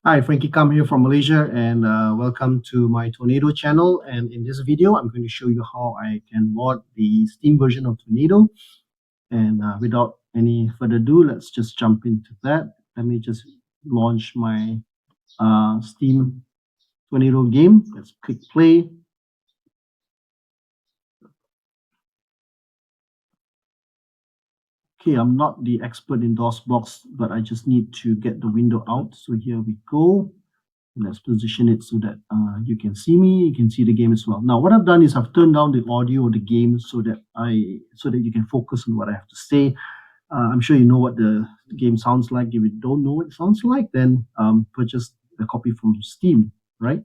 Hi, Frankie Kam here from Malaysia, and welcome to my Tornado channel. And in this video, I'm going to show you how I can mod the Steam version of Tornado. And without any further ado, let's just jump into that. Let me just launch my Steam Tornado game. Let's click play. Okay, I'm not the expert in DOSBox, but I just need to get the window out. So here we go. Let's position it so that you can see me, you can see the game as well. Now, what I've done is I've turned down the audio of the game so that you can focus on what I have to say. I'm sure you know what the game sounds like. If you don't know what it sounds like, then purchase a copy from Steam, right?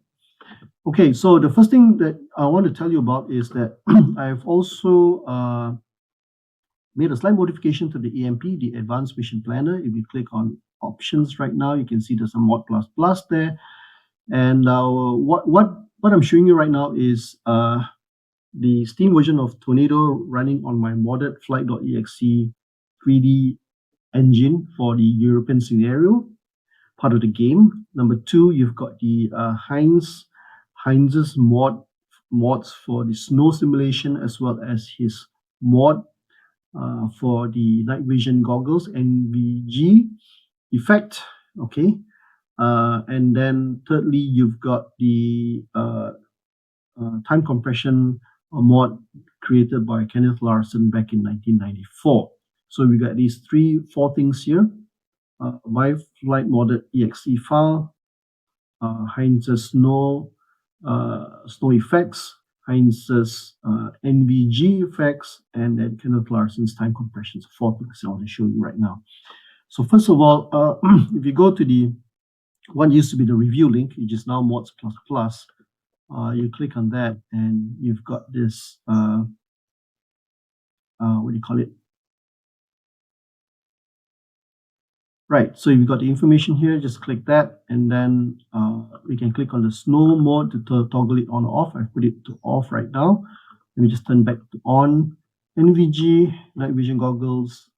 Okay, so the first thing that I want to tell you about is that I've also made a slight modification to the AMP, the Advanced Mission Planner. If you click on options right now, you can see there's a mod++ there. And what I'm showing you right now is the Steam version of Tornado running on my modded FLIGHT.EXE 3D engine for the European scenario, part of the game. Number two, you've got the Heinz's mods for the snow simulation, as well as his mod for the night vision goggles, NVG effect. Okay. And then thirdly, you've got the time compression mod created by Kenneth Larsen back in 1994. So we got these four things here. My flight modded exe file, Heinz's snow effects, Heinz's NVG effects, and then Kenneth Larsen's time compression. So four things I want to show you right now. So first of all, if you go to the what used to be the review link, which is now mods++, you click on that and you've got this what do you call it? Right, so you've got the information here, just click that, and then we can click on the snow mode to toggle it on or off. I put it to off right now. Let me just turn back to on. NVG, night vision goggles,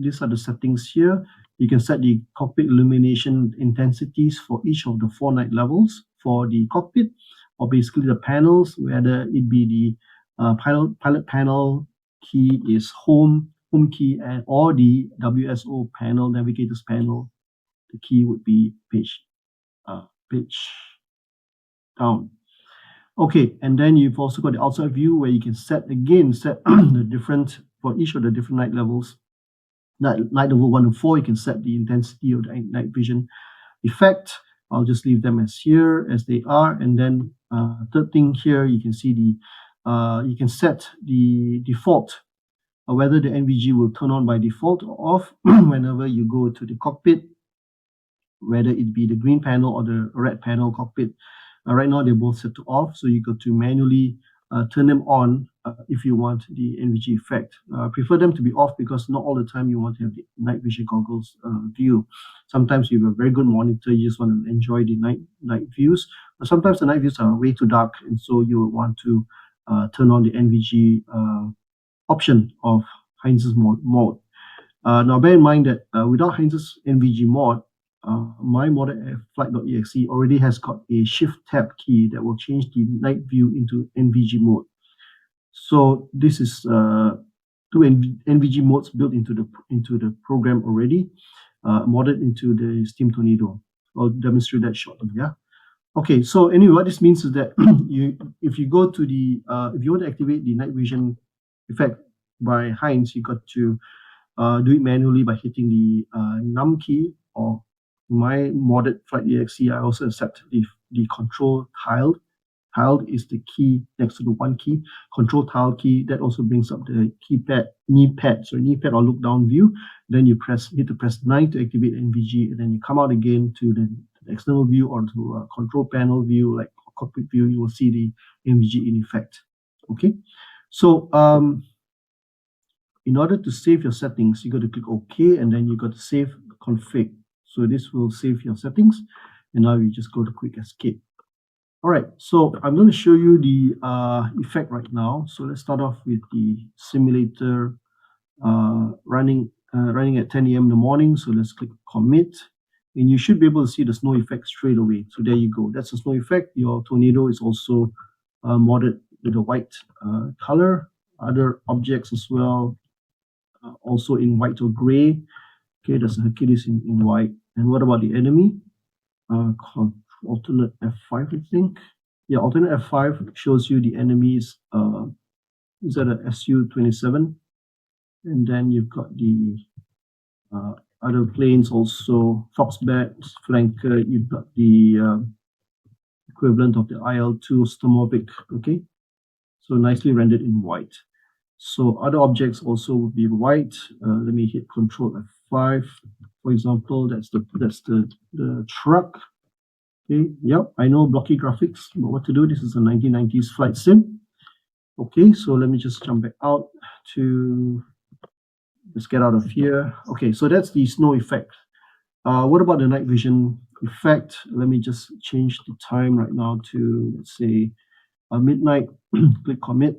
these are the settings here. You can set the cockpit illumination intensities for each of the 4 night levels for the cockpit, or basically the panels, whether it be the pilot panel key is home key, or the WSO panel, navigators panel, the key would be page down. Okay, and then you've also got the outside view where you can set the different, for each of the different night levels. Night level 1 to 4, you can set the intensity of the night vision effect. I'll just leave them as here as they are. And then third thing here, you can see you can set the default, whether the NVG will turn on by default or off whenever you go to the cockpit, whether it be the green panel or the red panel cockpit. Right now, they're both set to off, so you go to manually turn them on if you want the NVG effect. Prefer them to be off because not all the time you want to have the night vision goggles view. Sometimes you have a very good monitor, you just want to enjoy the night views, but sometimes the night views are way too dark, and so you will want to turn on the NVG option of Heinz's mod. Now bear in mind that without Heinz's NVG mod, my modded FLIGHT.EXE already has got a shift tab key that will change the night view into NVG mode. So this is 2 NVG modes built into the program already, modded into the Steam Tornado. I'll demonstrate that shortly. Yeah. Okay. So anyway, what this means is that if you go to the if you want to activate the night vision effect by Heinz, you got to do it manually by hitting the num key, or my modded FLIGHT.EXE, I also accept the control tiled. Tiled is the key next to the 1 key. Control tiled key, that also brings up the knee pad or look down view. Then you hit to press 9 to activate NVG, and then you come out again to the external view or to a control panel view, like cockpit view. You will see the NVG in effect. Okay, so in order to save your settings, you got to click OK, and then you got to save config. So this will save your settings, and now you just go to quick escape. All right, so I'm going to show you the effect right now. So let's start off with the simulator running at 10 a.m. in the morning. So let's click commit, and you should be able to see the snow effect straight away. So there you go. That's the snow effect. Your tornado is also modded with a white color. Other objects as well, also in white or gray. Okay, there's a Hercules in white. And what about the enemy? Alternate F5, I think. Yeah, alternate F5 shows you the enemies. Is that a SU-27? And then you've got the other planes also, Foxbat, Flanker. You've got the equivalent of the IL-2 Stomovic. Okay, so nicely rendered in white. So other objects also would be white. Let me hit Control F5. For example, that's the truck. Okay, yep, I know blocky graphics, but what to do? This is a 1990s flight sim. Okay, so let me just jump back out to, let's get out of here. Okay, so that's the snow effect. What about the night vision effect? Let me just change the time right now to, let's say, midnight. Click commit.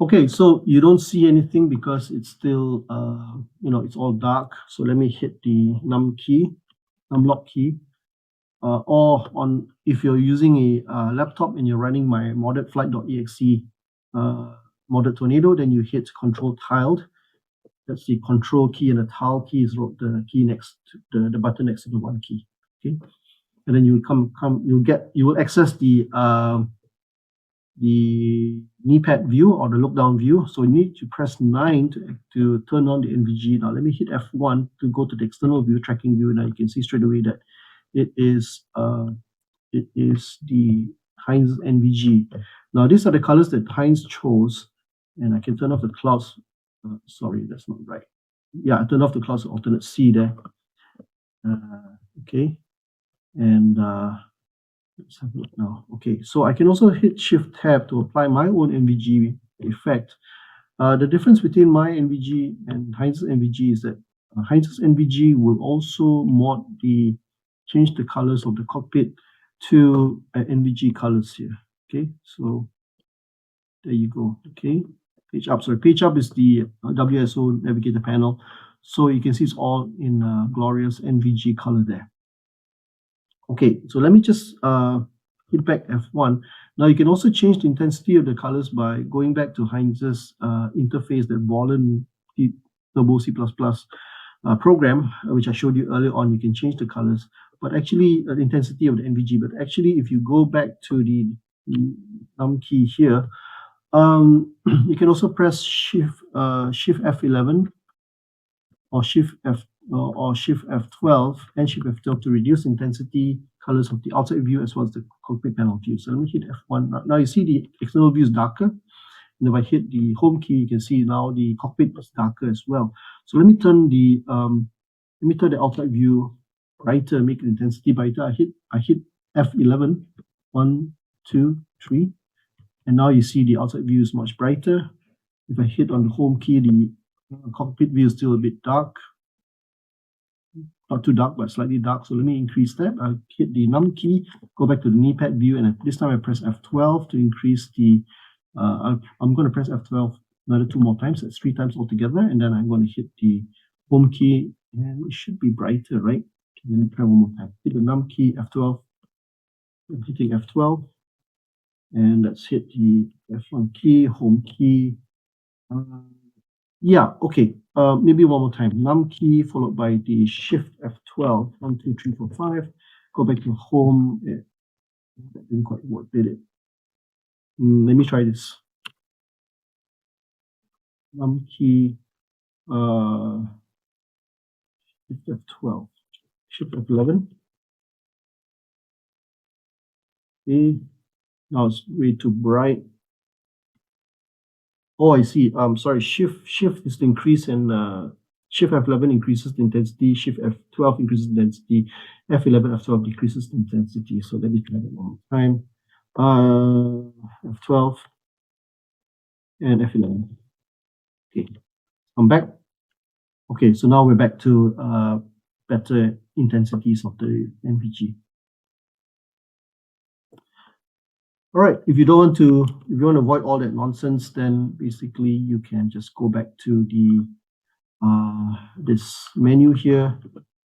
Okay, so you don't see anything because it's still, it's all dark. So let me hit the numlock key. Or if you're using a laptop and you're running my modded FLIGHT.EXE modded tornado, then you hit Control Tiled. That's the Control key, and the Tile key is the key next to the button next to the 1 key. Okay, and then you will access the knee pad view or the look down view. So you need to press 9 to turn on the NVG. Now let me hit F1 to go to the external view, tracking view. Now you can see straight away that it is the Heinz NVG. Now these are the colors that Heinz chose, and I can turn off the clouds. Sorry, that's not right. Yeah, I turned off the clouds alternate C there. Okay, and let's have a look now. Okay, so I can also hit Shift Tab to apply my own NVG effect. The difference between my NVG and Heinz's NVG is that Heinz's NVG will also change the colors of the cockpit to NVG colors here. Okay, so there you go. Okay, page up. Sorry, page up is the WSO navigator panel. So you can see it's all in glorious NVG color there. Okay, so let me just hit back F1. Now you can also change the intensity of the colors by going back to Heinz's interface, that Borland Turbo C++ program, which I showed you earlier on. You can change the colors, but actually the intensity of the NVG. But actually, if you go back to the num key here, you can also press Shift F11 or Shift F12 and Shift F12 to reduce intensity colors of the outside view as well as the cockpit panel view. So let me hit F1. Now you see the external view is darker. And if I hit the home key, you can see now the cockpit is darker as well. So let me turn the outside view brighter, make the intensity brighter. I hit F11, 1, 2, 3, and now you see the outside view is much brighter. If I hit on the home key, the cockpit view is still a bit dark. Not too dark, but slightly dark. So let me increase that. I hit the num key, go back to the knee pad view, and this time I press F12 to increase the. I'm going to press F12 another 2 more times. That's 3 times altogether, and then I'm going to hit the home key, and it should be brighter, right? Okay, let me try one more time. Hit the num key, F12. I'm hitting F12, and let's hit the F1 key, home key. Yeah, okay. Maybe one more time. Num key followed by the Shift F12. 1, 2, 3, 4, 5. Go back to home. That didn't quite work, did it? Let me try this. Num key. Shift F12. Shift F11. Okay. Now it's way too bright. Oh, I see. Sorry. Shift is the increase, and Shift F11 increases the intensity. Shift F12 increases the intensity. F11, F12 decreases the intensity. So let me try that one more time. F12 and F11. Okay, I'm back. Okay, so now we're back to better intensities of the NVG. All right, if you want to avoid all that nonsense, then basically you can just go back to the this menu here,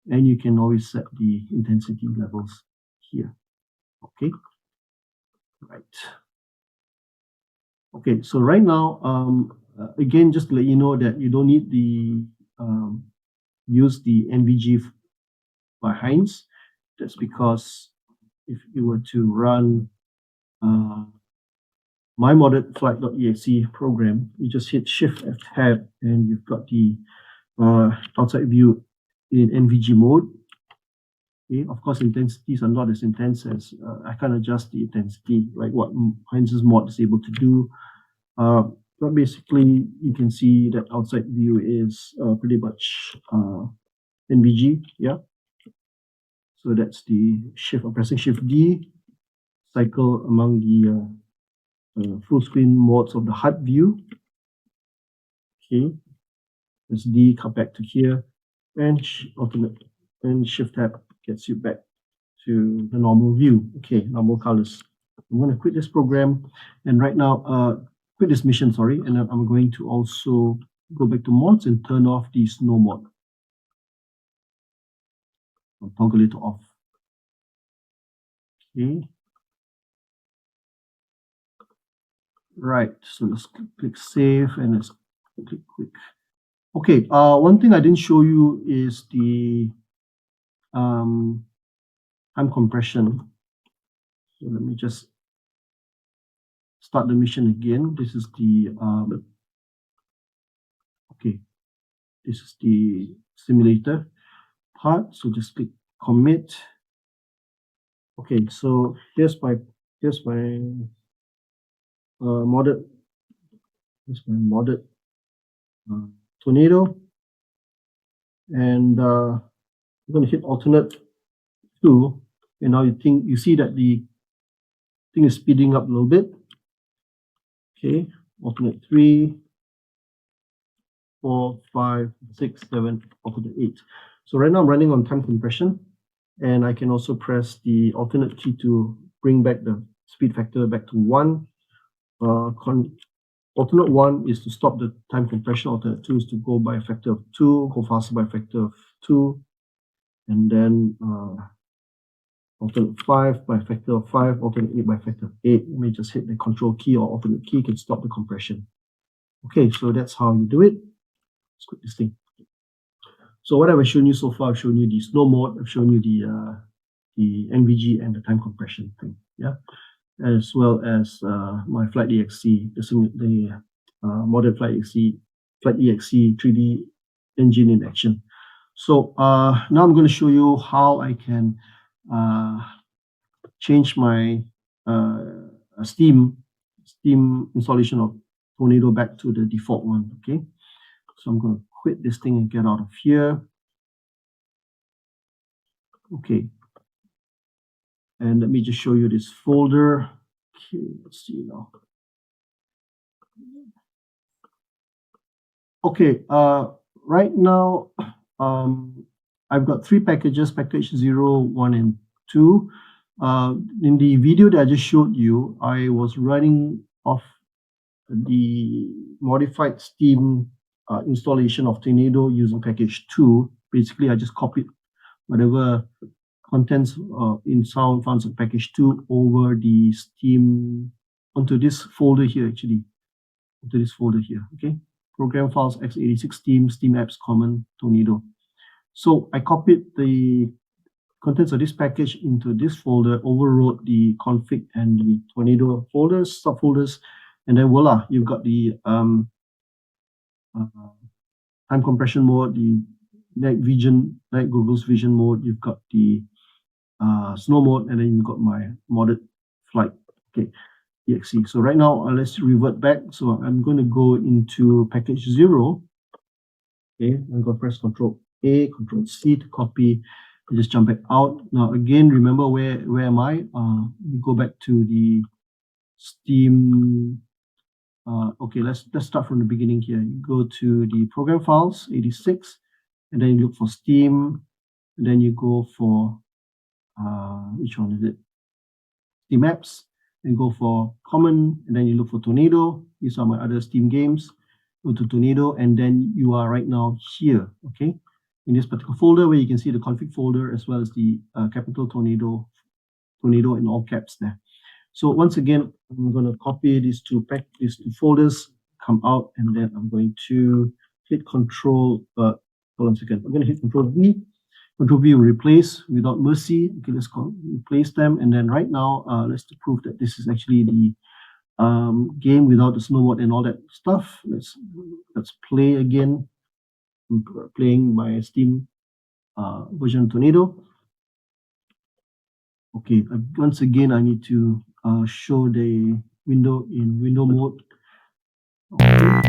and you can always set the intensity levels here. Okay, right. Okay, so right now, again, just to let you know that you don't need the use the NVG by Heinz. That's because if you were to run my modded FLIGHT.EXE program, you just hit Shift F tab and you've got the outside view in NVG mode. Okay, of course, intensities are not as intense as I can't adjust the intensity like what Heinz's mod is able to do. But basically, you can see that outside view is pretty much NVG. Yeah. So that's the shift. Pressing Shift D, cycle among the full screen modes of the HUD view. Okay. Press D, come back to here, and alternate, and Shift tab gets you back to the normal view. Okay, normal colors. I'm going to quit this program, and right now, quit this mission, sorry, and then I'm going to also go back to mods and turn off the snow mod. I'll toggle it off. Okay. Right, so let's click save and let's click quick. Okay, one thing I didn't show you is the time compression. So let me just start the mission again. This is the okay, this is the simulator part. So just click commit. Okay, so here's my modded. Here's my modded tornado, and I'm going to hit alternate 2, and now you see that the thing is speeding up a little bit. Okay, alternate 3, 4, 5, 6, 7, alternate 8. So right now I'm running on time compression, and I can also press the alternate key to bring back the speed factor back to 1. Alternate 1 is to stop the time compression. Alternate 2 is to go by a factor of 2, go faster by a factor of 2, and then alternate 5 by a factor of 5, alternate 8 by a factor of 8. You may just hit the control key or alternate key can stop the compression. Okay, so that's how you do it. Let's quit this thing. So what I've shown you so far, I've shown you the snow mode, I've shown you the NVG and the time compression thing, yeah, as well as my FLIGHT.EXE, the modded FLIGHT.EXE 3D engine in action. So now I'm going to show you how I can change my Steam installation of Tornado back to the default one. Okay, so I'm going to quit this thing and get out of here. Okay, and let me just show you this folder. Okay, let's see now. Okay, right now I've got 3 packages, package 0, 1, and 2. In the video that I just showed you, I was running off the modified Steam installation of Tornado using package 2. Basically, I just copied whatever contents in sound files of package 2 over the Steam onto this folder here, actually, onto this folder here. Okay, program files x86 Steam apps common Tornado. So I copied the contents of this package into this folder, overwrote the config and the Tornado folders, subfolders, and then voila, you've got the time compression mode, the night Google's vision mode, you've got the snow mode, and then you've got my modded flight. Okay, .exe. So right now, let's revert back. So I'm going to go into package 0. Okay, I'm going to press Control A, Control C to copy. I just jump back out. Now again, remember where am I? You go back to the Steam. Okay, let's start from the beginning here. You go to the program files 86, and then you look for Steam, and then you go for which one is it? Steam apps, and go for common, and then you look for Tornado. These are my other Steam games. Go to Tornado, and then you are right now here. Okay, in this particular folder where you can see the config folder as well as the capital tornado in all caps there. So once again, I'm going to copy these two folders, come out, and then I'm going to hit Control. Hold on a second. I'm going to hit Control V. Control V will replace without mercy. Okay, let's replace them. And then right now, let's prove that this is actually the game without the snow mod and all that stuff. Let's play again. I'm playing my Steam version Tornado. Okay, once again, I need to show the window in window mode. Okay,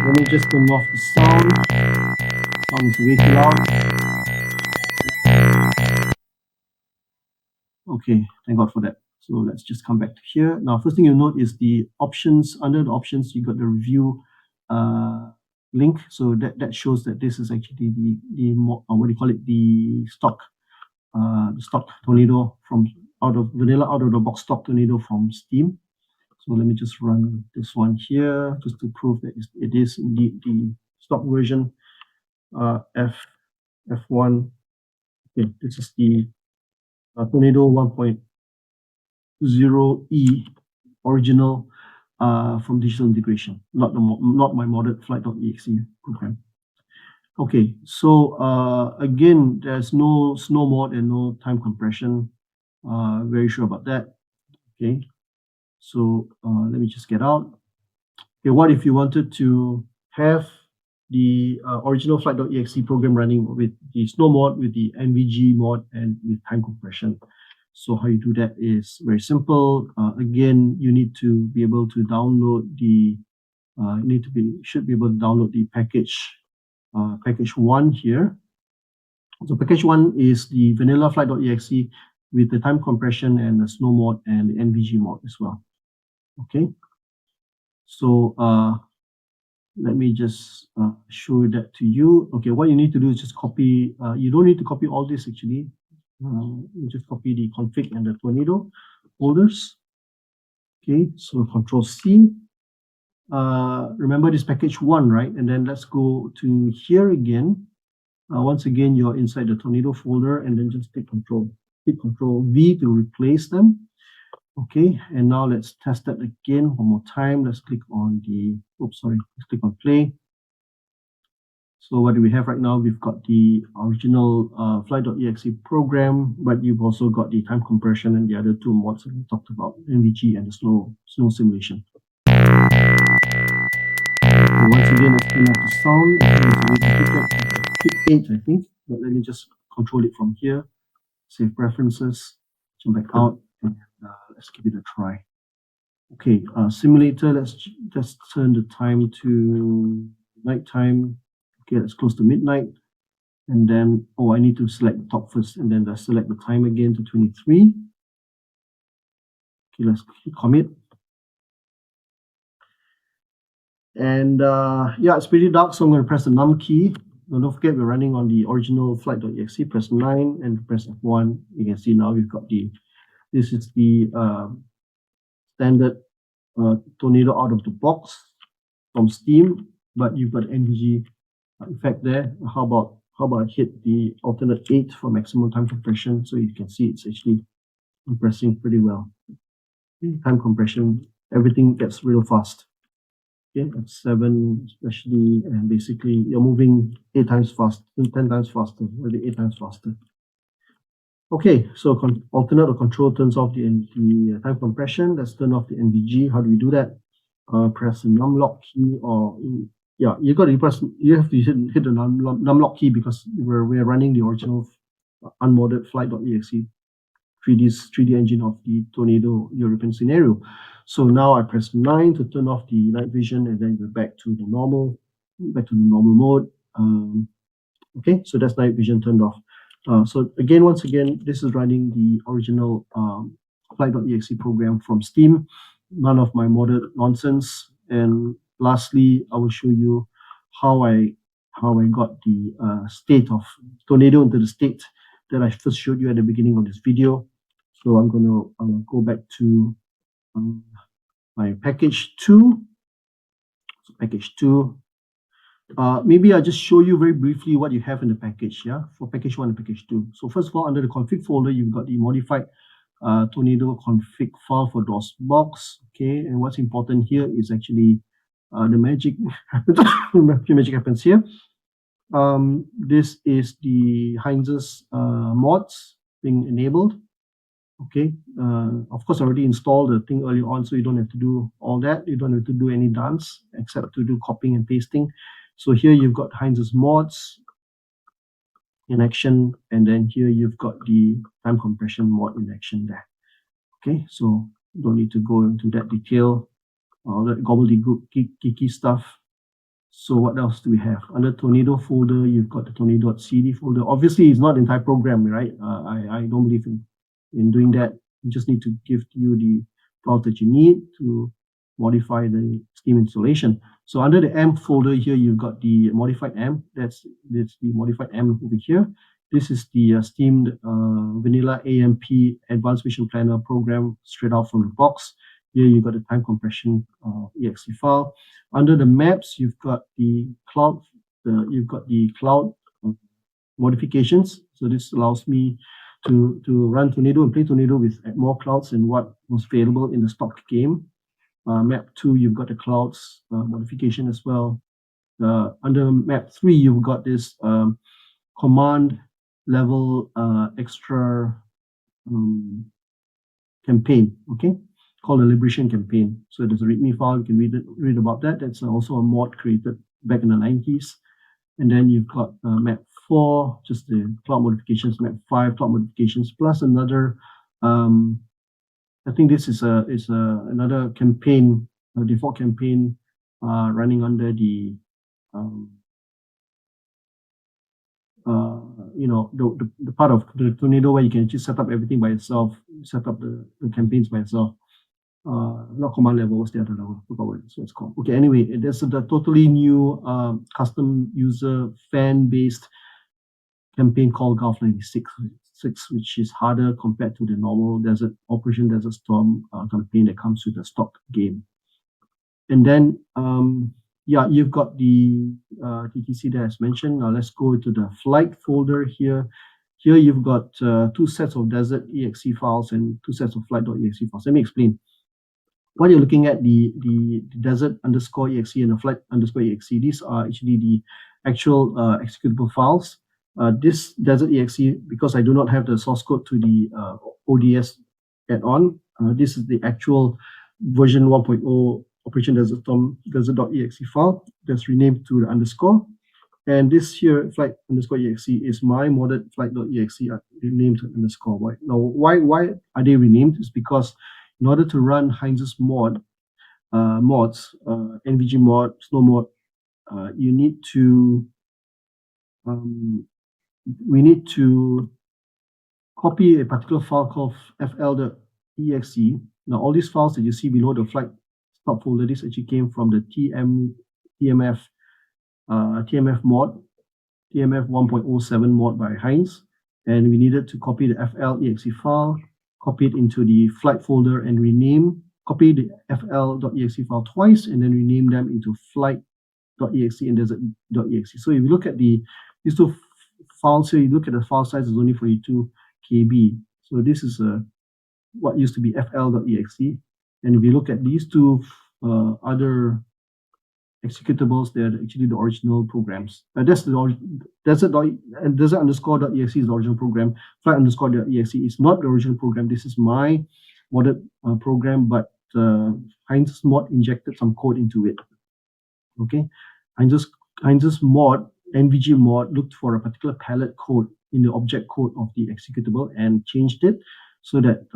let me just turn off the sound. Sound is way too loud. Okay, thank God for that. So let's just come back to here. Now, first thing you'll note is the options. Under the options, you got the review link. So that shows that this is actually the what do you call it? The stock Tornado from out of the box stock Tornado from Steam. So let me just run this one here just to prove that it is indeed the stock version. F1. Okay, this is the Tornado 1.0E original from Digital Integration, not my modded FLIGHT.EXE program. Okay, so again, there's no snow mod and no time compression. Very sure about that. Okay, so let me just get out. Okay, what if you wanted to have the original FLIGHT.EXE program running with the snow mod, with the NVG mod, and with time compression? So how you do that is very simple. Again, you need to be able to download the should be able to download the package 1 here. So package 1 is the vanilla FLIGHT.EXE with the time compression and the snow mod and the NVG mod as well. Okay, so let me just show that to you. Okay, what you need to do is just copy. You don't need to copy all this actually. You just copy the config and the Tornado folders. Okay, so Control C. Remember this package 1, right? And then let's go to here again. Once again, you're inside the Tornado folder, and then just hit Control V to replace them. Okay, and now let's test that again one more time. Let's click on let's click on play. So what do we have right now? We've got the original FLIGHT.EXE program, but you've also got the time compression and the other two mods that we talked about, NVG and the snow simulation. So once again, let's turn off the sound. Hit 8, I think, but let me just control it from here. Save preferences, jump back out, and let's give it a try. Okay, simulator, let's just turn the time to nighttime. Okay, let's close to midnight. And then, I need to select the top first, and then let's select the time again to 23. Okay, let's hit commit. And yeah, it's pretty dark, so I'm going to press the num key. Don't forget, we're running on the original FLIGHT.EXE. Press 9 and press F1. You can see now we've got this is the standard Tornado out of the box from Steam, but you've got NVG effect there. How about I hit the alternate 8 for maximum time compression, so you can see it's actually compressing pretty well. Time compression, everything gets real fast. Okay, at 7 especially, and basically you're moving 8 times faster, 10 times faster, really 8 times faster. Okay, so alternate or control turns off the time compression. Let's turn off the NVG. How do we do that? Press the numlock key, or you have to hit the numlock key because we're running the original unmodded FLIGHT.EXE 3D engine of the Tornado European scenario. So now I press 9 to turn off the night vision, and then we're back to the normal mode. Okay, so that's night vision turned off. So again, once again, this is running the original FLIGHT.EXE program from Steam. None of my modded nonsense. And lastly, I will show you how I got the state of Tornado into the state that I first showed you at the beginning of this video. So I'm going to go back to my package 2. So package 2. Maybe I'll just show you very briefly what you have in the package, yeah, for package 1 and package 2. So first of all, under the config folder, you've got the modified Tornado config file for DOSBox. Okay, and what's important here is actually the magic happens. magic happens here. This is the Heinz's mods being enabled. Okay, of course, I already installed the thing earlier on, so you don't have to do all that. You don't have to do any dance except to do copying and pasting. So here you've got Heinz's mods in action, and then here you've got the time compression mod in action there. Okay, so you don't need to go into that detail, all that gobbledygook geeky stuff. So what else do we have? Under Tornado folder, you've got the tornado.cd folder. Obviously, it's not the entire program, right? I don't believe in doing that. You just need to give you the files that you need to modify the Steam installation. So under the AMP folder here, you've got the modified AMP. That's the modified AMP over here. This is the Steam vanilla AMP Advanced Mission Planner program straight out from the box. Here you've got the time compression exe file. Under the maps, you've got the cloud. Modifications. So this allows me to run Tornado and play Tornado with more clouds than what was available in the stock game. Map 2, you've got the clouds modification as well. Under map 3, you've got this command level extra campaign, okay, called the Liberation Campaign. So there's a README file, you can read about that. That's also a mod created back in the 90s. And then you've got map 4, just the cloud modifications, map 5, cloud modifications, plus another, I think this is another campaign, a default campaign running under the, the part of the Tornado where you can just set up everything by yourself, set up the campaigns by yourself. Not command level, what's the other level? I forgot what it's called. Okay, anyway, there's a totally new custom user fan-based campaign called Gulf 96, which is harder compared to the normal Operation Desert Storm campaign that comes with the stock game. And then, you've got the TTC that as mentioned. Now let's go to the flight folder here. Here you've got 2 sets of desert.exe files and 2 sets of flight.exe files. Let me explain. What you're looking at, the desert_exe and the flight_exe, these are actually the actual executable files. This desert.exe, because I do not have the source code to the ODS add-on, this is the actual version 1.0 Operation Desert Storm desert.exe file that's renamed to the underscore. And this here, flight_exe, is my modded flight.exe renamed to underscore. Right? Now, why are they renamed? It's because in order to run Heinz's mods, NVG mod, Snow mod, we need to copy a particular file called FL.exe. Now, all these files that you see below the flight stop folder, this actually came from the TMF mod, TMF 1.07 mod by Heinz, and we needed to copy the FL.exe file, copy it into the flight folder, and copy the FL.exe file twice, and then rename them into flight.exe and desert.exe. So if you look at these 2 files here, you look at the file size is only 42 KB. So this is what used to be FL.exe. And if you look at these 2 other executables, they're actually the original programs. That's the desert_exe is the original program. Flight_exe is not the original program. This is my modded program, but Heinz's mod injected some code into it. Okay, Heinz's mod, NVG mod, looked for a particular palette code in the object code of the executable and changed it so that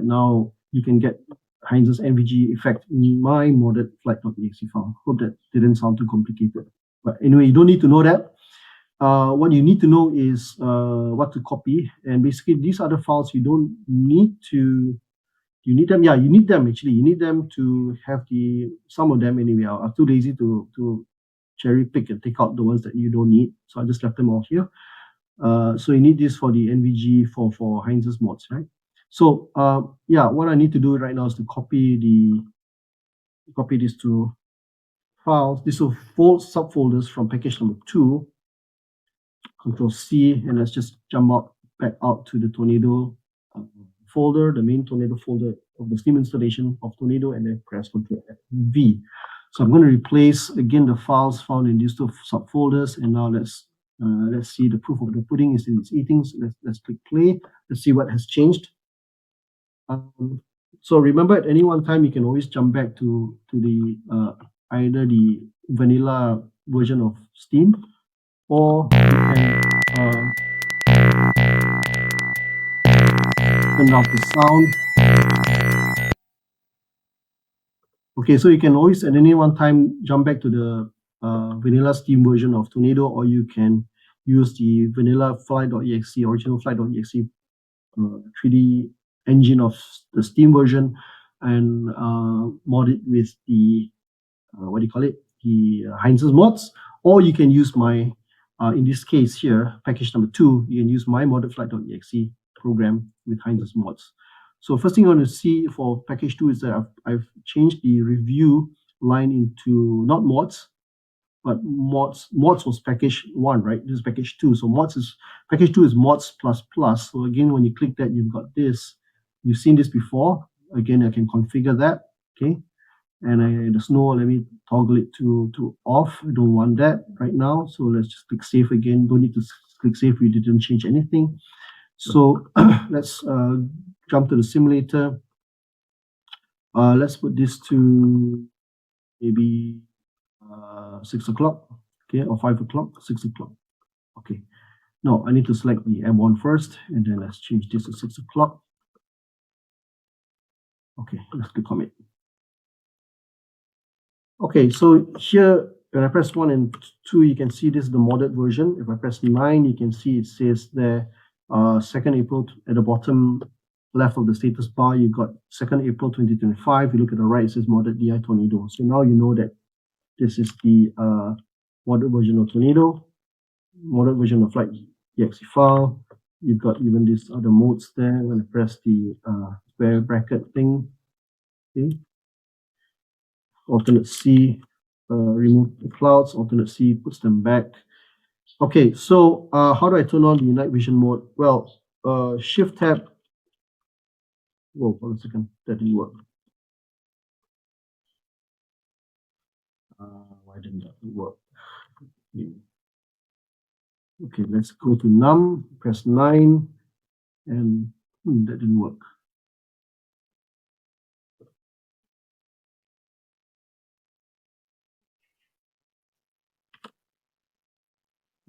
now you can get Heinz's NVG effect in my modded flight.exe file. Hope that didn't sound too complicated. But anyway, you don't need to know that. What you need to know is what to copy. And basically, these other files, you don't need to. You need them. Yeah, you need them actually. You need them to have some of them anyway. I'm too lazy to cherry pick and take out the ones that you don't need. So I just left them all here. So you need this for the NVG for Heinz's mods, right? So what I need to do right now is to copy these 2 files. This will fold subfolders from package number 2. Control C, and let's just jump back out to the Tornado folder, the main Tornado folder of the Steam installation of Tornado, and then press Control V. So I'm going to replace again the files found in these two subfolders, and now let's see the proof of the pudding is in its eating. So let's click play. Let's see what has changed. So remember, at any one time you can always jump back to the either the vanilla version of Steam, or you can turn off the sound. Okay, so you can always at any one time jump back to the vanilla Steam version of Tornado, or you can use the vanilla FLIGHT.EXE, original FLIGHT.EXE 3D engine of the Steam version, and mod it with the what do you call it, the Heinz's mods, or you can use my in this case here, package number 2, you can use my modded FLIGHT.EXE program with Heinz's mods. So first thing I want to see for package 2 is that I've changed the review line into not mods, but mods. Mods was package 1, right? This is package 2. So package 2 is mods plus plus. So again, when you click that, you've got this. You've seen this before. Again, I can configure that. Okay. And the Snow, let me toggle it to off. I don't want that right now. So let's just click save again. Don't need to click save. We didn't change anything. So let's jump to the simulator. Let's put this to maybe 6 o'clock, okay, or 5 o'clock, 6 o'clock. Okay. No, I need to select the M1 first, and then let's change this to 6 o'clock. Okay, let's click commit. Okay, so here, when I press 1 and 2, you can see this is the modded version. If I press 9, you can see it says there, 2nd April at the bottom left of the status bar, you've got 2nd April 2025. You look at the right, it says modded DI Tornado. So now you know that this is the modded version of Tornado, modded version of FLIGHT.EXE file. You've got even these other modes there. When I press the square bracket thing, okay. Alternate C, remove the clouds. Alternate C puts them back. Okay, so how do I turn on the night vision mode? Well, Shift tab. Whoa, hold on a second. That didn't work. Why didn't that work? Okay, let's go to num, press 9, and that didn't work.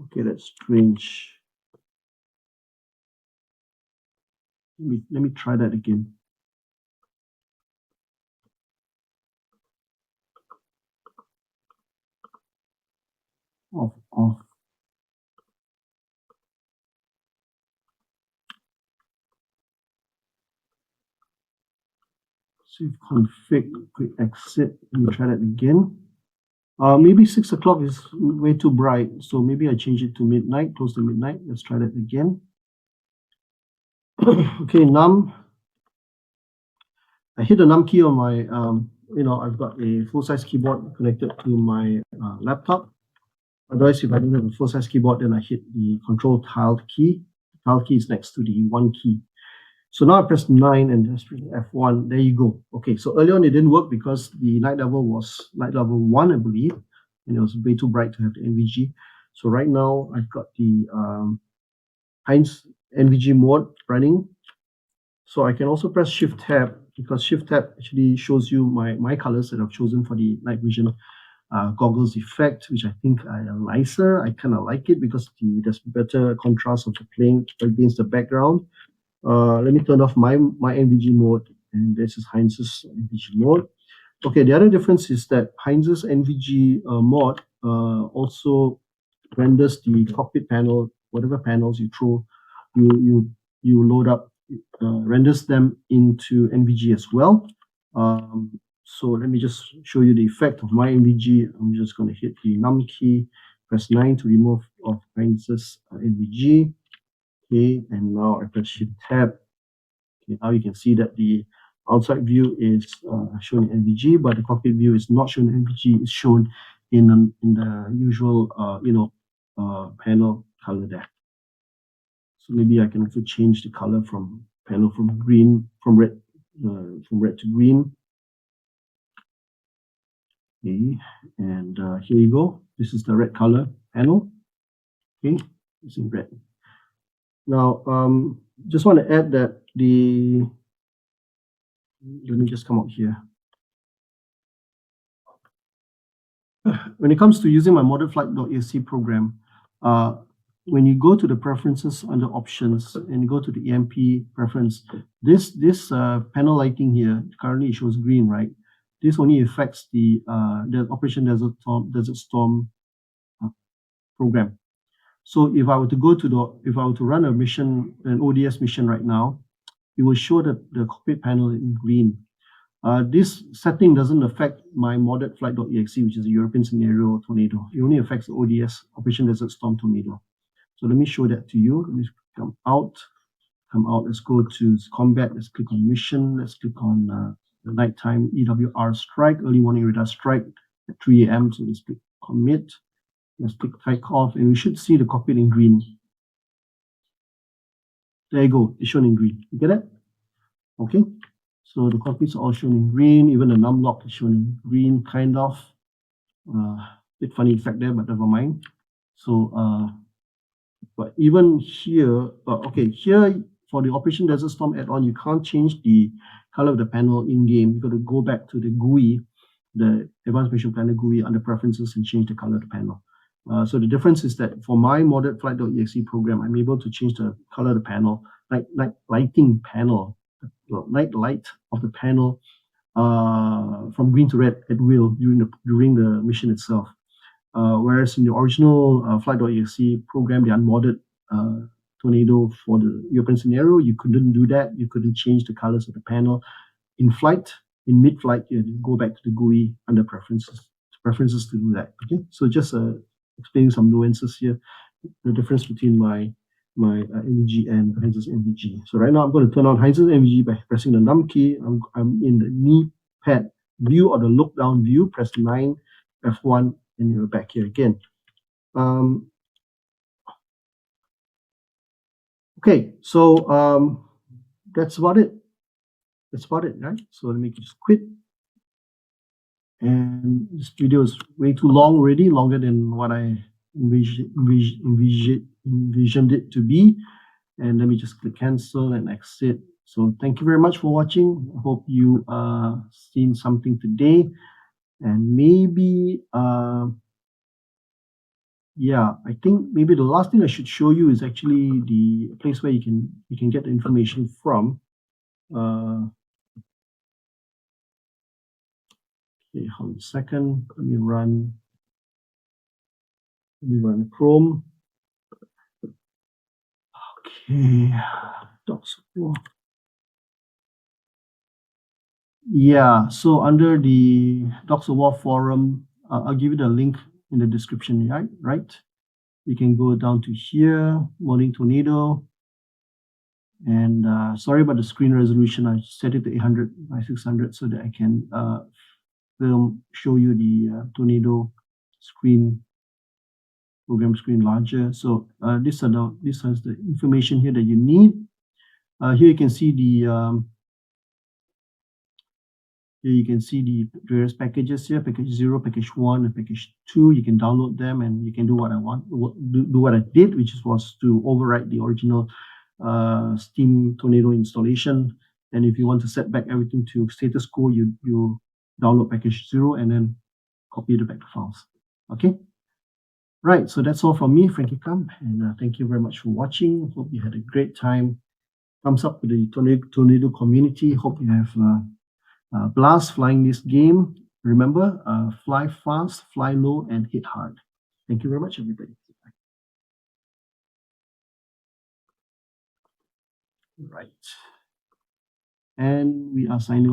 Okay, that's strange. Let me try that again. Off. Save config, quick exit. Let me try that again. Maybe 6 o'clock is way too bright, so maybe I change it to midnight, close to midnight. Let's try that again. Okay, num. I hit the num key on my, I've got a full-size keyboard connected to my laptop. Otherwise, if I don't have a full-size keyboard, then I hit the control tiled key. The tiled key is next to the 1 key. So now I press 9 and just press F1. There you go. Okay, so earlier on it didn't work because the night level was night level 1, I believe, and it was way too bright to have the NVG. So right now I've got the Heinz NVG mode running. So I can also press Shift Tab, because Shift Tab actually shows you my colors that I've chosen for the night vision goggles effect, which I think are nicer. I kind of like it because there's better contrast of the plane against the background. Let me turn off my NVG mode, and this is Heinz's NVG mode. Okay, the other difference is that Heinz's NVG mod also renders the cockpit panel, whatever panels you throw, you load up, renders them into NVG as well. So let me just show you the effect of my NVG. I'm just going to hit the num key, press 9 to remove of Heinz's NVG. Okay, and now I press Shift Tab. Okay, now you can see that the outside view is shown in NVG, but the cockpit view is not shown in NVG. It's shown in the usual panel color there. So maybe I can also change the color from panel from red to green. Okay, and here you go. This is the red color panel. Okay, it's in red. Now, just want to add that let me just come out here. When it comes to using my modded.flight.EXE program, when you go to the preferences under options and you go to the AMP preference, this panel lighting here currently it shows green, right? This only affects the Operation Desert Storm program. So if I were to run a mission, an ODS mission right now, it will show the cockpit panel in green. This setting doesn't affect my modded flight.exe, which is a European scenario tornado. It only affects the ODS, Operation Desert Storm Tornado. So let me show that to you. Let me come out. Let's go to combat. Let's click on mission. Let's click on the nighttime EWR strike, early warning radar strike at 3 a.m. So let's click commit. Let's click take off, and we should see the cockpit in green. There you go. It's shown in green. You get it? Okay. So the cockpits are all shown in green. Even the numlock is shown in green, kind of. Bit funny effect there, but never mind. So, but even here, okay, here for the Operation Desert Storm add-on, you can't change the color of the panel in game. You got to go back to the GUI, the Advanced Mission Planner GUI under Preferences and change the color of the panel. So the difference is that for my modded flight.exe program, I'm able to change the color of the panel, night lighting panel, night light of the panel from green to red at will during the mission itself. Whereas in the original flight.exe program, the unmodded tornado for the European scenario, you couldn't do that. You couldn't change the colors of the panel. In flight, in mid-flight, you go back to the GUI under preferences to do that. Okay, so just explaining some nuances here, the difference between my NVG and Heinz's NVG. So right now I'm going to turn on Heinz's NVG by pressing the num key. I'm in the knee pad view or the look down view. Press 9 F1 and you're back here again. Okay, so that's about it. That's about it, right? So let me just quit. And this video is way too long already, longer than what I envisioned it to be. And let me just click cancel and exit. So thank you very much for watching. I hope you seen something today. And maybe yeah, I think maybe the last thing I should show you is actually the place where you can get the information from. Okay, hold on a second. Let me run Chrome. Okay, Docs of War. Yeah, so under the Docs of War forum, I'll give you the link in the description, right? You can go down to here, Morning Tornado. And sorry about the screen resolution. I set it to 800 by 600 so that I can show you the tornado screen, program screen larger. So this has the information here that you need. Here you can see the various packages here, package 0, package 1, and package 2. You can download them and you can do what I want, do what I did, which was to overwrite the original Steam Tornado installation. And if you want to set back everything to status quo, you download package 0 and then copy the back files. Okay. Right. So that's all from me, Frankie Kam, and thank you very much for watching. Hope you had a great time. Thumbs up to the tornado community. Hope you have blast flying this game. Remember, fly fast, fly low, and hit hard. Thank you very much, everybody. Right. And we are signing off.